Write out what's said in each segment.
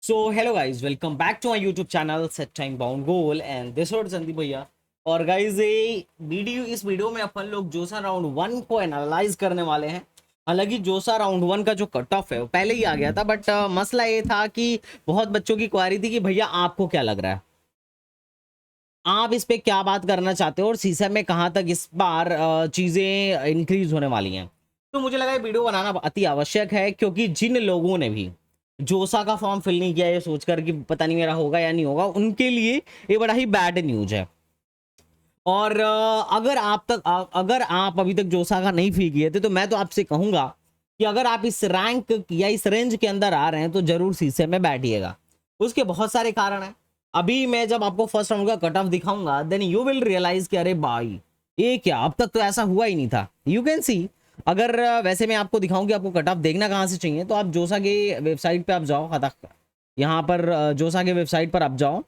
So hello guys, welcome back to my YouTube channel set time bound goal and this और संदीप भैया। और guys इस video में अपन लोग जोसा राउंड वन को एनालाइज करने वाले हैं। हालांकि जोसा राउंड वन का जो कट ऑफ है वो पहले ही आ गया था, बट मसला ये था कि बहुत बच्चों की क्वारी थी कि भैया आपको क्या लग रहा है, आप इस पे क्या बात करना चाहते हो और सीसा में कहाँ तक इस बार चीज़ें इंक्रीज होने वाली हैं। तो मुझे लगा ये वीडियो बनाना अति आवश्यक है, क्योंकि जिन लोगों ने भी जोसा का फॉर्म फिल नहीं किया ये सोचकर कि पता नहीं मेरा होगा या नहीं होगा, उनके लिए ये बड़ा ही बैड न्यूज है। और अगर आप अभी तक जोसा का नहीं फिल किए थे तो मैं तो आपसे कहूंगा कि अगर आप इस रैंक या इस रेंज के अंदर आ रहे हैं तो जरूर सीसे में बैठिएगा। उसके बहुत सारे कारण हैं। अभी मैं जब आपको फर्स्ट राउंड का कट ऑफ दिखाऊंगा देन यू विल रियलाइज कि अरे भाई ये क्या, अब तक तो ऐसा हुआ ही नहीं था। You can see. अगर वैसे मैं आपको दिखाऊं कि आपको कट ऑफ देखना कहाँ से चाहिए, तो आप जोसा के वेबसाइट पे आप जाओ। यहाँ पर जोसा के वेबसाइट पर आप जाओ,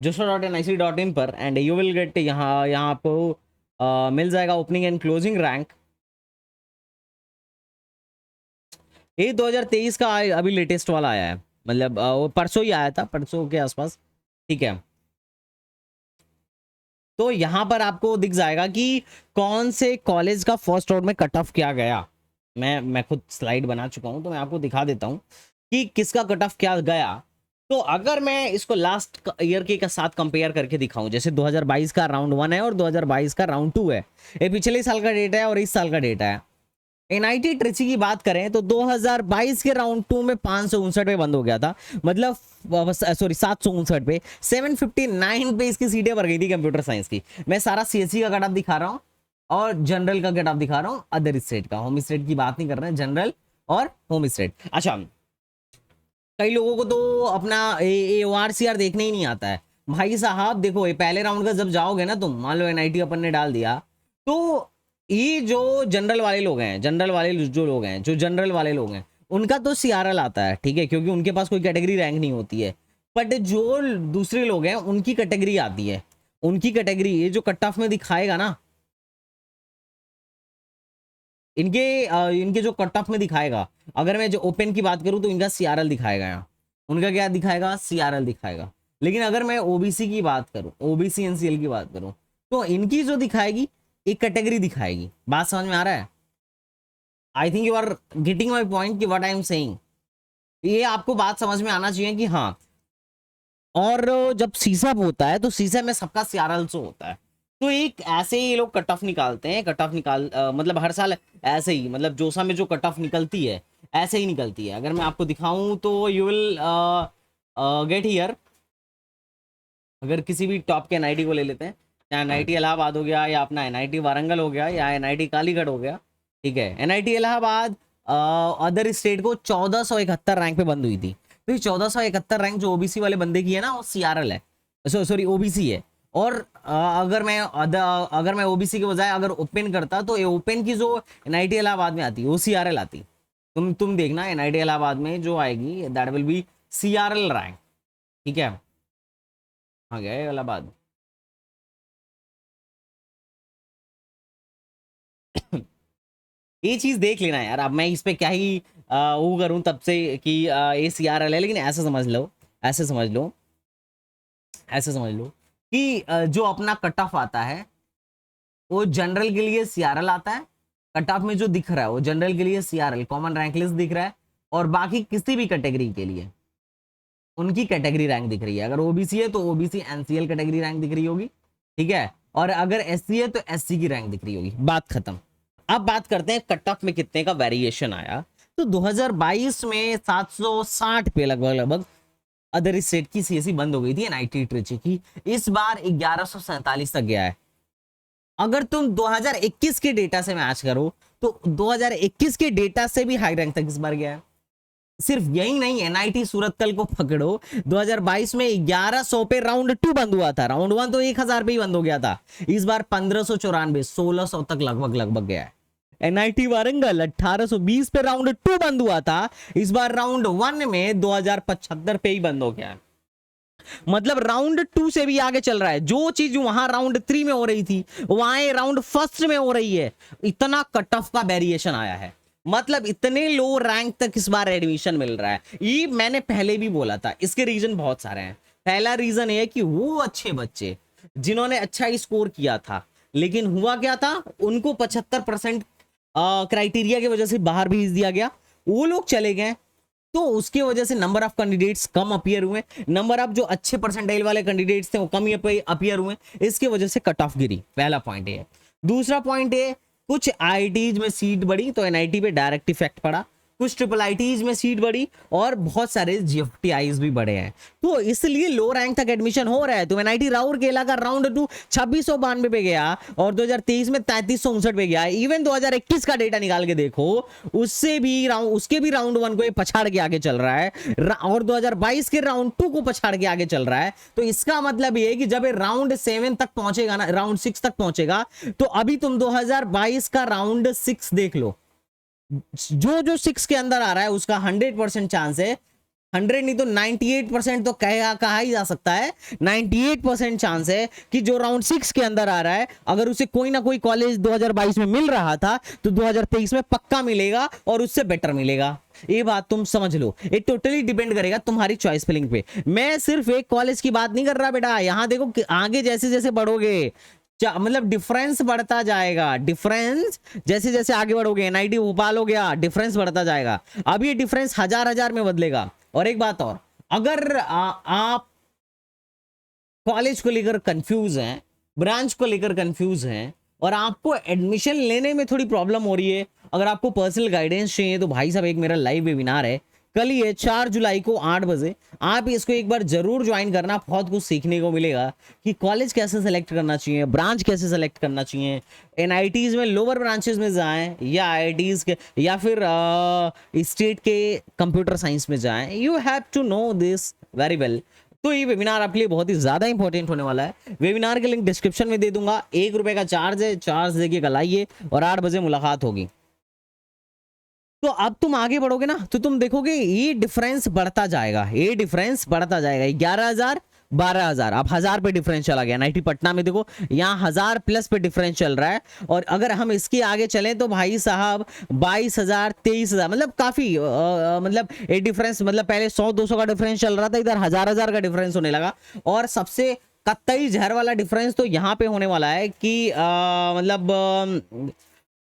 josa.nic.in पर, एंड यू विल गेट यहाँ आपको मिल जाएगा ओपनिंग एंड क्लोजिंग रैंक। ये 2023 का अभी लेटेस्ट वाला आया है, मतलब वो परसों ही आया था, परसों के आसपास। ठीक है, तो यहाँ पर आपको दिख जाएगा कि कौन से कॉलेज का फर्स्ट राउंड में कट ऑफ किया गया। मैं खुद स्लाइड बना चुका हूँ तो मैं आपको दिखा देता हूँ कि किसका कट ऑफ क्या गया। तो अगर मैं इसको लास्ट ईयर के साथ कंपेयर करके दिखाऊं, जैसे 2022 का राउंड वन है और 2022 का राउंड टू है, ये पिछले साल का डेटा है और इस साल का डेटा है। एनआईटी ट्रिची की बात करें तो 2022 के राउंड टू में 559 पे बंद हो गया था, मतलब सॉरी 759 पे, 759 पे इसकी सीटें भर गई थी कंप्यूटर साइंस की। मैं सारा सीएससी का कट ऑफ दिखा रहा हूँ और जनरल का कट ऑफ दिखा रहा हूँ, अदर स्टेट का। होम स्टेट की बात नहीं कर रहे हैं, जनरल और होम स्टेट। अच्छा, कई लोगों को तो अपना AORCR देखने ही नहीं आता है। भाई साहब देखो, ये पहले राउंड का जब जाओगे ना तुम, मान लो एनआईटी अपन ने डाल दिया, तो ये जो जनरल वाले लोग हैं, जो जनरल वाले लोग हैं उनका तो CRL आता है, ठीक है, क्योंकि उनके पास कोई कैटेगरी रैंक नहीं होती है। बट जो दूसरे लोग हैं उनकी कैटेगरी आती है, उनकी कैटेगरी ये जो कट ऑफ में दिखाएगा ना, इनके इनके जो कट ऑफ में दिखाएगा, अगर मैं जो ओपन की बात करूं तो इनका CRL दिखाएगा। यहाँ उनका क्या दिखाएगा, CRL दिखाएगा। लेकिन अगर मैं ओबीसी की बात करूं, ओबीसी एनसीएल की बात करूं, तो इनकी जो दिखाएगी एक कैटेगरी दिखाएगी। बात समझ में आ रहा है? I think you are getting my point कि व्हाट आई एम सेइंग। ये आपको बात समझ में आना चाहिए कि हाँ। और जब सीसप होता है तो सीसप में सबका CRL शो होता है। तो एक ऐसे ही ये लोग कट ऑफ निकालते हैं, कट ऑफ मतलब हर साल ऐसे ही, मतलब जोसा में जो कट ऑफ निकलती है ऐसे ही निकलती है। अगर मैं आपको दिखाऊं तो यू विल गेट हियर। अगर किसी भी टॉप के एनआईटी को ले लेते हैं, या एनआईटी इलाहाबाद हो गया, या अपना एनआईटी वारंगल हो गया, या एनआईटी कालीगढ़ हो गया, ठीक है। एनआईटी इलाहाबाद अदर स्टेट को 1471 रैंक पे बंद हुई थी। तो ये 1471 रैंक जो ओबीसी वाले बंदे की है ना, वो CRL है, सॉरी ओबीसी है। और अगर मैं ओबीसी के बजाय अगर ओपन करता तो ये ओपन की जो एनआईटी इलाहाबाद में आती है वो CRL आती। तुम देखना एनआईटी इलाहाबाद में जो आएगी that will be CRL rank, ठीक है। आ गया इलाहाबाद। ये चीज देख लेना यार। अब मैं इस पे क्या ही वो करूं तब से कि ये CRL है, लेकिन ऐसे समझ लो, ऐसे समझ लो, ऐसे समझ लो कि जो अपना कट ऑफ आता है वो जनरल के लिए CRL आता है। कट ऑफ में जो दिख रहा है वो जनरल के लिए CRL कॉमन रैंक लिस्ट दिख रहा है, और बाकी किसी भी कैटेगरी के लिए उनकी कैटेगरी रैंक दिख रही है। अगर ओबीसी है तो ओबीसी एनसीएल कैटेगरी रैंक दिख रही होगी, ठीक है। और अगर SC है तो SC की रैंक दिख रही होगी। बात खत्म। अब बात करते हैं कट ऑफ में कितने का वेरिएशन आया। तो 2022 में 760 पे लगभग लगभग अदर स्टेट की सीएससी बंद हो गई थी, एनआईटी ट्रिची की। इस बार 1147 तक गया है। अगर तुम 2021 के डेटा से मैच करो तो 2021 के डेटा से भी हाई रैंक तक इस बार गया है। सिर्फ यही नहीं, एनआईटी सूरतकल को पकड़ो, 2022 में 1100 पे राउंड टू बंद हुआ था, राउंड वन तो 1000 पे ही बंद हो गया था। इस बार 1594, 1600 तक लगभग लगभग गया है। एनआईटी वारंगल 1820 पे राउंड टू बंद हुआ था, इस बार राउंड वन में 2075 पे ही बंद हो गया है। मतलब राउंड टू से भी आगे चल रहा है। जो चीज वहां राउंड थ्री में हो रही थी वहां राउंड फर्स्ट में हो रही है। इतना कट ऑफ का वेरिएशन आया है। मतलब इतने लो रैंक तक इस बार एडमिशन मिल रहा है। ये मैंने पहले भी बोला था, इसके रीजन बहुत सारे हैं। पहला रीजन ये है कि वो अच्छे बच्चे जिन्होंने अच्छा स्कोर किया था, लेकिन हुआ क्या था, उनको 75% क्राइटेरिया की वजह से बाहर भेज दिया गया, वो लोग चले गए, तो उसकी वजह से number of candidates come appear हुए, नंबर ऑफ जो अच्छे परसेंटाइल वाले कैंडिडेट्स थे वो कम अपीयर हुए, इसकी वजह से कट ऑफ गिरी। पहला पॉइंट है। दूसरा पॉइंट है, कुछ आईआईटीज में सीट बढ़ी तो एनआईटी पे डायरेक्ट इफेक्ट पड़ा, कुछ ट्रिपल आईटीज में सीट बढ़ी और बहुत सारे जीएफटीआईज भी बढ़े हैं, तो इसलिए लो रैंक तक एडमिशन हो रहा है। तो एनआईटी राउरकेला का राउंड 2 2692 पे गया और 2023 में 3359 पे गया। इवन 2021 का डेटा निकाल के देखो, उसके भी राउंड 1 को ये पछाड़ के आगे चल रहा है और 2022 के राउंड 2 को पछाड़ के आगे चल रहा है। तो इसका मतलब ये है कि जब ये राउंड 7 तक पहुंचेगा ना, राउंड 6 तक पहुंचेगा, तो अभी तुम 2022 का राउंड 6 देख लो, जो 6 के अंदर आ रहा है उसका 100% चांस है, 100 नहीं तो 98% तो कहा ही जा सकता है, 98% चांस है कि जो राउंड 6 के अंदर आ रहा है, अगर उसे कोई ना कोई कॉलेज 2022 में मिल रहा था तो 2023 में पक्का मिलेगा और उससे बेटर मिलेगा। ये बात तुम समझ लो, ये टोटली डिपेंड करेगा तुम्हारी चॉइस फिलिंग पे। मैं सिर्फ एक कॉलेज की बात नहीं कर रहा बेटा, यहां देखो कि आगे जैसे जैसे बढ़ोगे, मतलब डिफरेंस बढ़ता जाएगा, डिफरेंस जैसे जैसे आगे बढ़ोगे, एनआईटी भोपाल हो गया, डिफरेंस बढ़ता जाएगा। अब ये डिफरेंस हजार में बदलेगा। और एक बात और, अगर आप कॉलेज को लेकर कंफ्यूज हैं, ब्रांच को लेकर कंफ्यूज हैं और आपको एडमिशन लेने में थोड़ी प्रॉब्लम हो रही है, अगर आपको पर्सनल गाइडेंस चाहिए तो भाई साहब एक मेरा लाइव वेबिनार है, कल ही है 4 जुलाई को 8 बजे, आप इसको एक बार जरूर ज्वाइन करना। बहुत कुछ सीखने को मिलेगा कि कॉलेज कैसे सेलेक्ट करना चाहिए, ब्रांच कैसे सेलेक्ट करना चाहिए, एनआईटीज में लोअर ब्रांचेस में जाएं या आईआईटीज के या फिर स्टेट के कंप्यूटर साइंस में जाएं। You have to know this very well. तो ये वेबिनार आपके लिए बहुत ही ज्यादा इंपॉर्टेंट होने वाला है। वेबिनार के लिंक डिस्क्रिप्शन में दे दूंगा, 1 रुपए का चार्ज है, चार्ज देके कल आइए और 8 बजे मुलाकात होगी। तो अब तुम आगे बढ़ोगे ना तो तुम देखोगे ये डिफरेंस बढ़ता जाएगा, ये डिफरेंस बढ़ता जाएगा। 11,000 12,000, अब 1000 पे डिफरेंस चला गया। आईआईटी पटना में देखो यहाँ 1000 प्लस पे डिफरेंस चल रहा है, और अगर हम इसके आगे चलें तो भाई साहब 22,000 23,000, मतलब काफी मतलब ये डिफरेंस, मतलब पहले 100-200 का डिफरेंस चल रहा था, इधर 1000 का डिफरेंस होने लगा। और सबसे कतई जहर वाला डिफरेंस तो यहाँ पे होने वाला है कि मतलब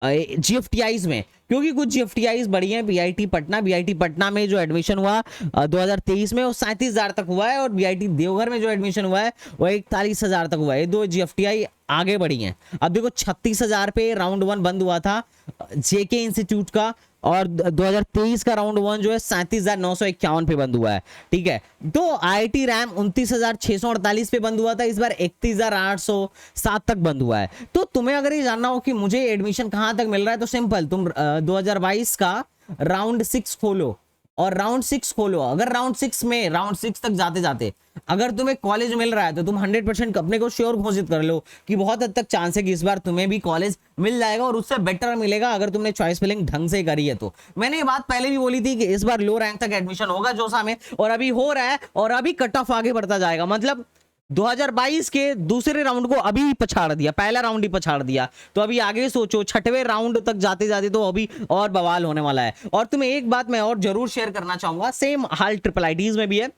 जीएफटीआईज में, क्योंकि कुछ जीएफटीआईज बढ़ी हैं। बीआईटी पटना में जो एडमिशन हुआ 2023 में वो 37,000 तक हुआ है, और बीआईटी देवघर में जो एडमिशन हुआ है वो 41,000 तक हुआ है। ये 2 जीएफटीआई आगे बढ़ी हैं। अब देखो 36,000 पे राउंड 1 बंद हुआ था जेके इंस्टीट्यूट का, और 2023 का राउंड 1 जो है 37,951 पे बंद हुआ है। ठीक है, तो आईआईटी रैम 29,648 पे बंद हुआ था, इस बार 31,807 तक बंद हुआ है। तो तुम्हें अगर ये जानना हो कि मुझे एडमिशन कहां तक मिल रहा है तो सिंपल, तुम 2022 का राउंड 6 खोलो और राउंड 6 खोलो। अगर राउंड 6 तक जाते जाते अगर तुम्हें कॉलेज मिल रहा है तो तुम 100% अपने को श्योर घोषित कर लो कि बहुत हद तक चांस है कि इस बार तुम्हें भी कॉलेज मिल जाएगा, और उससे बेटर मिलेगा अगर तुमने चॉइस फिलिंग ढंग से करी है। तो मैंने ये बात पहले भी बोली थी कि इस बार लो रैंक तक एडमिशन होगा जोसा में, और अभी हो रहा है, और अभी कट ऑफ आगे बढ़ता जाएगा। मतलब 2022 के दूसरे राउंड को अभी पछाड़ दिया, पहला राउंड ही पछाड़ दिया, तो अभी आगे सोचो 6वें राउंड तक जाते जाते तो अभी और बवाल होने वाला है। और तुम्हें एक बात मैं और जरूर शेयर करना चाहूंगा, सेम हाल ट्रिपल आईटीज में भी है।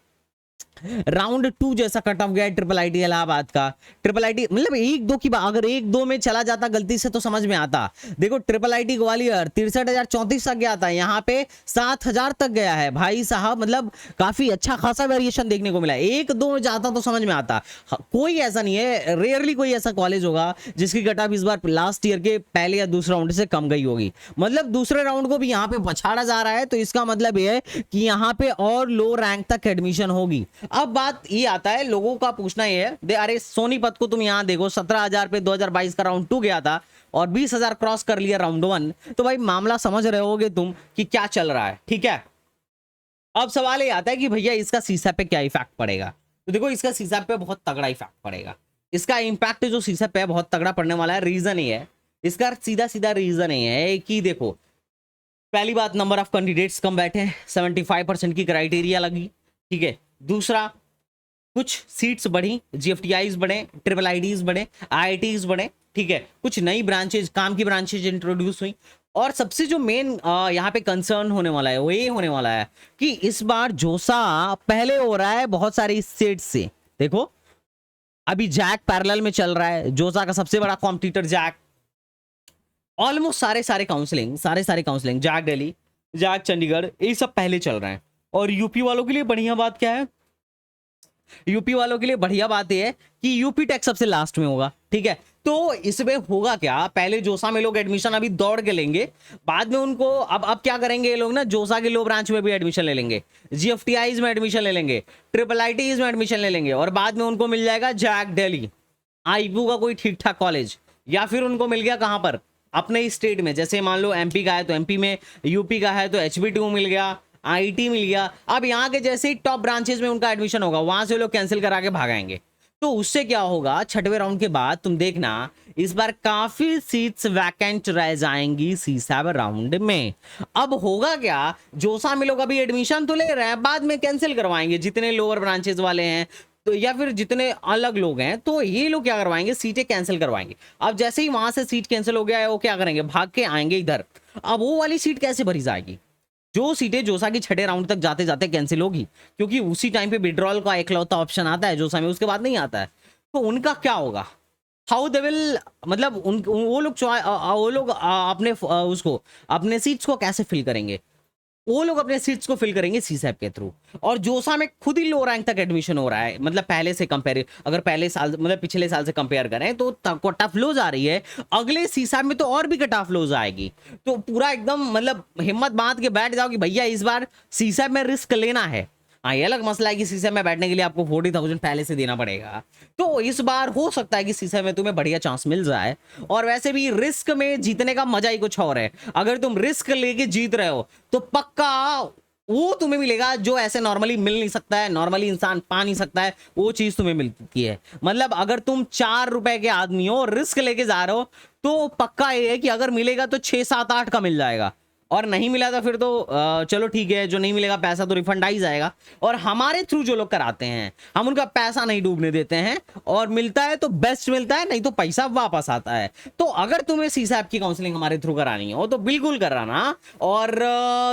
राउंड 2 जैसा कट ऑफ गया है ट्रिपल आईटी इलाहाबाद का। ट्रिपल आईटी मतलब 1-2 की बात, अगर 1-2 में चला जाता गलती से तो समझ में आता। देखो ट्रिपल आईटी ग्वालियर 63,034 तक गया था, यहाँ पे 7,000 तक गया है भाई साहब, मतलब काफी अच्छा खासा वेरिएशन देखने को मिला है। 1-2 में जाता तो समझ में आता। कोई ऐसा नहीं है, रेयरली कोई ऐसा कॉलेज होगा जिसकी कट ऑफ इस बार लास्ट ईयर के पहले या दूसरे राउंड से कम गई होगी। मतलब दूसरे राउंड को भी यहाँ पे पछाड़ा जा रहा है, तो इसका मतलब यह है कि यहाँ पे और लो रैंक तक एडमिशन होगी। अब बात ये आता है, लोगों का पूछना ये है, अरे सोनीपत को तुम यहां देखो 17,000 पे 2022 का राउंड 2 गया था और 20,000 क्रॉस कर लिया राउंड 1, तो भाई मामला समझ रहे होगे तुम कि क्या चल रहा है। ठीक है, अब सवाल ये आता है कि भैया इसका सीसैप पे क्या इफेक्ट पड़ेगा। तो देखो इसका सीसैप पे बहुत तगड़ा इफेक्ट पड़ेगा। इसका इंपैक्ट जो सीसैप पे है बहुत तगड़ा पड़ने वाला है। रीजन ये है, इसका सीधा सीधा रीजन ये है कि देखो पहली बात, नंबर ऑफ कैंडिडेट्स कम बैठे, 75% की क्राइटेरिया लगी। ठीक है, दूसरा कुछ सीट्स बढ़ी, जीएफटीआईज बढ़े, ट्रिपल आईडीज बढ़े, आईआईटीज बढ़े। ठीक है, कुछ नई ब्रांचेज, काम की ब्रांचेज इंट्रोड्यूस हुई, और सबसे जो मेन यहाँ पे कंसर्न होने वाला है वो ये होने वाला है कि इस बार जोसा पहले हो रहा है बहुत सारी सीट्स से। देखो अभी जैक पैरेलल में चल रहा है, जोसा का सबसे बड़ा कॉम्पिटिटर जैक। ऑलमोस्ट सारे काउंसलिंग जैक दिल्ली, जैक चंडीगढ़, ये सब पहले चल रहे हैं। और यूपी वालों के लिए बढ़िया बात क्या है, यूपी वालों के लिए बढ़िया बात यह है कि यूपी टेक सबसे लास्ट में होगा, ठीक है। तो इसमें होगा क्या, पहले जोसा में लोग एडमिशन अभी दौड़ के लेंगे, बाद में उनको अब क्या करेंगे ये लोग ना, जोसा के लो ब्रांच में भी एडमिशन ले लेंगे, जीएफटीआईज में एडमिशन ले लेंगे, ट्रिपल आईटीज में एडमिशन ले लेंगे, और बाद में उनको मिल जाएगा जैक दिल्ली, आईपू का कोई ठीक ठाक कॉलेज, या फिर उनको मिल गया कहां पर, अपने ही स्टेट में। जैसे मान लो एमपी का है तो एमपी में, यूपी का है तो HB2 मिल गया, आईटी मिल गया। अब यहाँ के जैसे ही टॉप ब्रांचेस में उनका एडमिशन होगा, वहां से लोग कैंसिल करा के भागाएंगे। तो उससे क्या होगा, छठवें राउंड के बाद तुम देखना इस बार काफी सीट्स वैकेंट रह जाएंगी C7 राउंड में। अब होगा क्या, जोसा में लोग अभी एडमिशन तो ले रहे हैं, बाद में कैंसिल करवाएंगे जितने लोअर ब्रांचेस वाले हैं, तो या फिर जितने अलग लोग हैं, तो ये लोग क्या करवाएंगे, सीटें कैंसिल करवाएंगे। अब जैसे ही वहां से सीट कैंसिल हो गया है, वो क्या करेंगे, भाग के आएंगे इधर। अब वो वाली सीट कैसे भरी जाएगी, जो सीटें जोसा की छठे राउंड तक जाते जाते कैंसिल होगी, क्योंकि उसी टाइम पे विड्रॉल का एकलौता ऑप्शन आता है जोसा में, उसके बाद नहीं आता है। तो उनका क्या होगा, हाउ दे विल, मतलब वो लोग अपने उसको अपने सीट्स को कैसे फिल करेंगे, वो लोग अपने सीट्स को फिल करेंगे सीसैप के थ्रू। और जोसा में खुद ही लो रैंक तक एडमिशन हो रहा है, मतलब पहले से कंपेयर, अगर पहले साल मतलब पिछले साल से कंपेयर करें तो कट ऑफ लूज आ रही है, अगले सीसैप में तो और भी कट ऑफ लूज आएगी। तो पूरा एकदम मतलब हिम्मत बांध के बैठ जाओ कि भैया इस बार सीसैप में रिस्क लेना है। हाँ, ये अलग मसला है कि सीसैप में बैठने के लिए आपको 40,000 पहले से देना पड़ेगा। तो इस बार हो सकता है कि सीसैप में तुम्हें बढ़िया चांस मिल जाए। और वैसे भी रिस्क में जीतने का मजा ही कुछ और है। अगर तुम रिस्क लेके जीत रहे हो तो पक्का वो तुम्हें मिलेगा जो ऐसे नॉर्मली मिल नहीं सकता है, नॉर्मली इंसान पा नहीं सकता है, वो चीज तुम्हें मिलती है। मतलब अगर तुम 4 रुपए के आदमी हो, रिस्क लेके जा रहे हो, तो पक्का ये है कि अगर मिलेगा तो 6, 7, 8 का मिल जाएगा, और नहीं मिला तो फिर तो चलो ठीक है, जो नहीं मिलेगा पैसा तो रिफंड आ ही जाएगा। और हमारे थ्रू जो लोग कराते हैं, हम उनका पैसा नहीं डूबने देते हैं, और मिलता है तो बेस्ट मिलता है, नहीं तो पैसा वापस आता है। तो अगर तुम्हें सीसैप की काउंसलिंग हमारे थ्रू करानी हो तो बिल्कुल कराना। और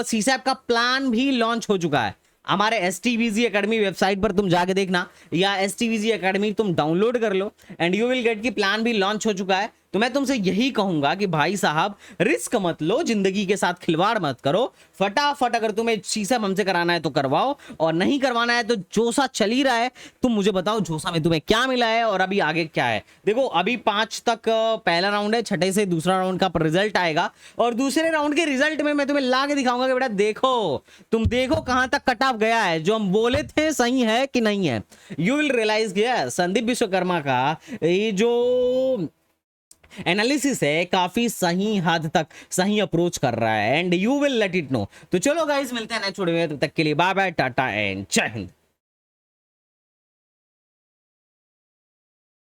सीसैप का प्लान भी लॉन्च हो चुका है हमारे STVG एकेडमी वेबसाइट पर, तुम जाके देखना, या STVG एकेडमी तुम डाउनलोड कर लो, एंड यू विल गेट की प्लान भी लॉन्च हो चुका है। तो मैं तुमसे यही कहूंगा कि भाई साहब रिस्क मत लो, जिंदगी के साथ खिलवाड़ मत करो, फटाफट अगर तुम्हें सीसैप हमसे कराना है तो करवाओ, और नहीं करवाना है तो जोसा चल ही रहा है। तुम मुझे बताओ जोसा में तुम्हें क्या मिला है और अभी आगे क्या है। देखो अभी 5 तक पहला राउंड है, छठे से दूसरा राउंड का रिजल्ट आएगा, और दूसरे राउंड के रिजल्ट में मैं तुम्हें ला के दिखाऊंगा कि बेटा देखो, तुम देखो कहां तक कट ऑफ गया है, जो हम बोले थे सही है कि नहीं है। यू विल रियलाइज किया संदीप विश्वकर्मा का ये जो एनालिसिस है काफी सही हद तक सही अप्रोच कर रहा है, and you will let it know. तो चलो गाइस, मिलते हैं नेक्स्ट वीडियो में, तब तक के लिए बाय बाय, टाटा एंड जय हिंद।